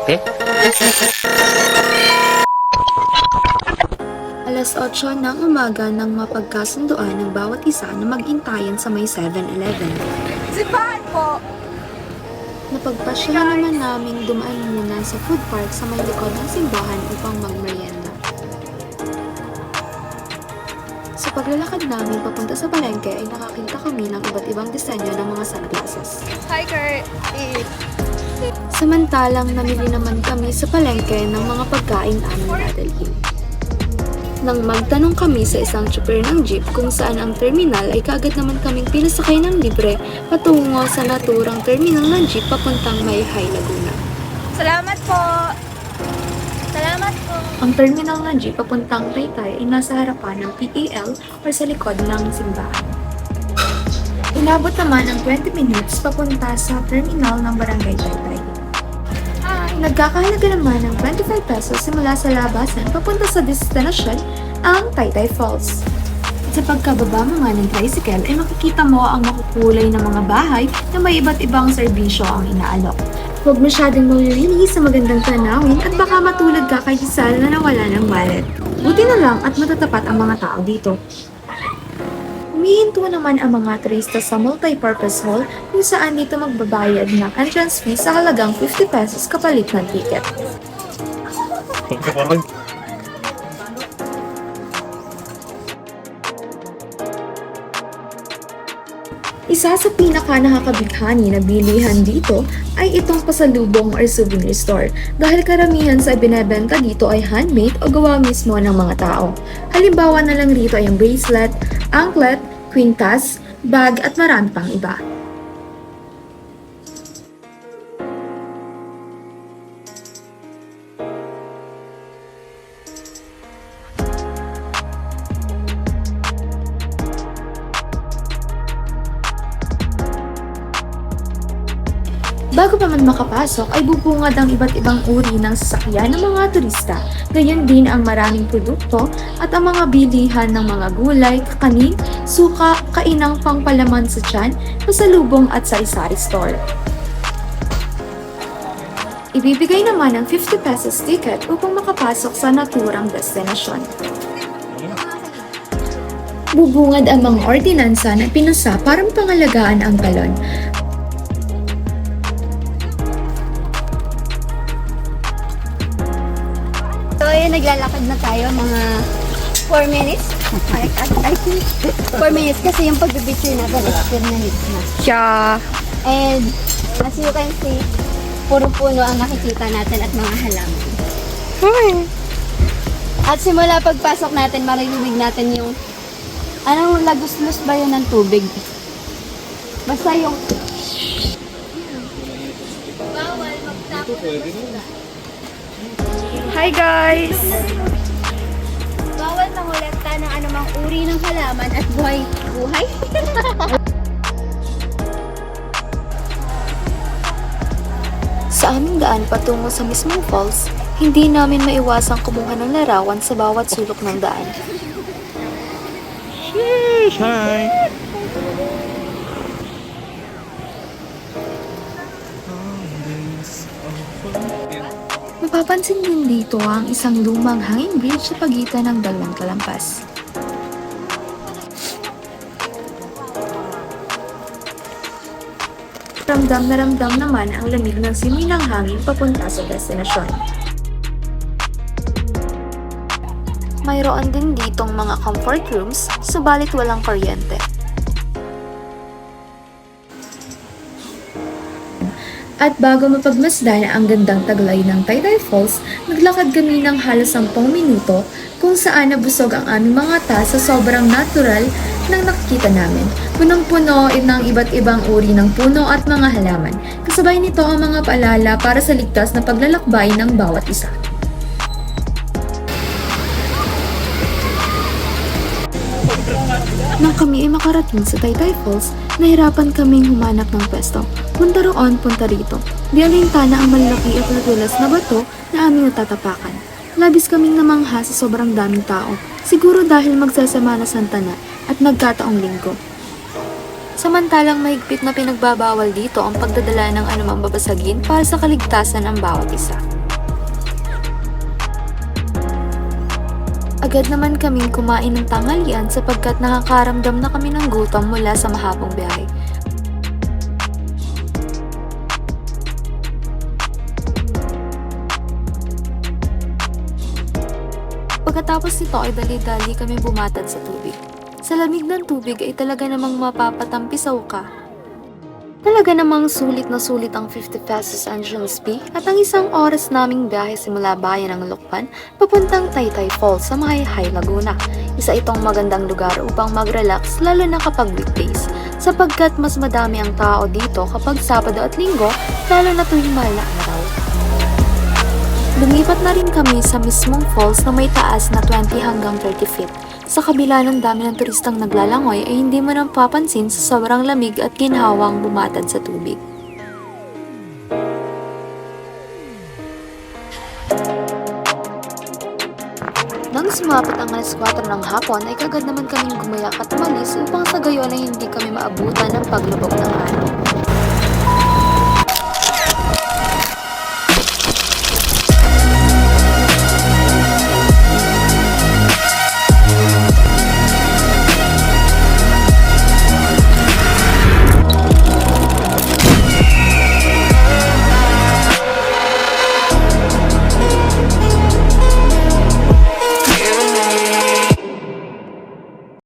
ate? Alas 8 ng umaga nang mapagkasunduan ng bawat isa na mag-intayan sa may 7-Eleven. Simbahan po! Napagpasyahan naman naming dumaan muna sa food park sa may likod ng simbahan upang magmerienda. Sa paglalakad namin papunta sa palengke ay nakakita kami ng iba't ibang disenyo ng mga sunglasses. Hi, Kurt! Samantalang namili naman kami sa palengke ng mga pagkain aming dadalhin. Nang magtanong kami sa isang tsuper ng jeep kung saan ang terminal ay kaagad naman kaming pinasakay ng libre patungo sa naturang terminal ng jeep papuntang Mayhay, Laguna. Salamat po! Salamat po! Ang terminal ng jeep papuntang Taytay ay nasa harapan ng PAL o sa likod ng simbahan. Inabot naman ang 20 minutes papunta sa terminal ng Barangay Taytay. Nagkakahalaga naman ng 25 pesos simula sa labasan papunta sa destinasyon, ang Taytay Falls. At sa pagkababa mo nga ng tricycle ay makikita mo ang makukulay ng mga bahay na may iba't ibang serbisyo ang inaalok. Huwag masyadong mawili sa magandang tanawin at baka matulad ka kay Giselle na nawala ng wallet. Buti na lang at matatapat ang mga tao dito. Humihinto naman ang mga turista sa multi-purpose hall kung saan dito magbabayad ng entrance fee sa halagang 50 pesos kapalit ng ticket. Isa sa pinaka-nakakabighani na bilihan dito ay itong pasalubong or souvenir store dahil karamihan sa ibinebenta dito ay handmade o gawa mismo ng mga tao. Halimbawa na lang rito ay ang bracelet, anklet, kwintas, bag at marami pang iba. Bago pa man makapasok ay bubungad ang iba't ibang uri ng sasakyan ng mga turista. Gayon din ang maraming produkto at ang mga bilihan ng mga gulay, kakanin, suka, kainang pangpalaman sa tiyan, pasalubong at sari-sari store. Ibibigay naman ang 50 pesos ticket upang makapasok sa naturang destinasyon. Bubungad ang mga ordinansa na pinusa para pangalagaan ang talon. So, naglalakad na tayo mga 4 minutes. I think 4 minutes kasi yung pagbibitcher natin is 10 minutes na. Yeah. And as you can see, puro puno ang nakikita natin at mga halaman. At simula pagpasok natin, maririnig natin yung anong lagos-los ba yun ng tubig? Basta yung bawal magtapon. Hi guys! Bawal mangolekta ng anumang uri ng halaman at buhay. Sa aming daan patungo sa mismong falls, hindi namin maiwasang kumuha ng larawan sa bawat sulok ng daan. Hi! Mapapansin din dito ang isang lumang hanging bridge sa pagitan ng dalawang talampas. Ramdam na ramdam naman ang lamig ng simoy ng hangin papunta sa destinasyon. Mayroon din ditong mga comfort rooms, subalit walang kuryente. At bago mapagmasdan ang gandang taglay ng Taytay Falls, naglakad kami ng halos 10 minuto kung saan nabusog ang aming mga mata sa sobrang natural ng nakikita namin. Punong-puno ng iba't ibang uri ng puno at mga halaman. Kasabay nito ang mga paalala para sa ligtas na paglalakbay ng bawat isa. Nang kami ay makarating sa Taytay Falls, nahirapan kaming humanap ng pwesto. Punta roon, punta rito. Di alintana ang malalaki at natulas na bato na aming natatapakan. Labis kaming namangha sa sobrang daming tao, siguro dahil magsasama na Santa na at nagkataong linggo. Samantalang mahigpit na pinagbabawal dito ang pagdadala ng anumang babasagin para sa kaligtasan ng bawat isa. Agad naman kaming kumain ng tanghalian sapagkat nakakaramdam na kami ng gutom mula sa mahabang biyahe. Pagkatapos nito ay dali-dali kami bumatad sa tubig. Sa lamig ng tubig ay talaga namang mapapatampisaw ka. Talaga namang sulit na sulit ang 50 pesos entrance fee at ang isang oras naming biyahe simula bayan ng Lucban papuntang Taytay Falls sa Mahayhay, Laguna. Isa itong magandang lugar upang mag-relax lalo na kapag weekdays sapagkat mas madami ang tao dito kapag Sabado at Linggo lalo na tuwing mahal na araw. Lumipat na rin kami sa mismong falls na may taas na 20 hanggang 30 feet. Sa kabila ng dami ng turistang naglalangoy ay hindi mo nang papansin sa sobrang lamig at ginhawang bumatad sa tubig. Nang sumapit ang alas 4 ng hapon ay kagad naman kaming gumayak at umalis upang sa gayon ay hindi kami maabutan ng paglubog ng araw.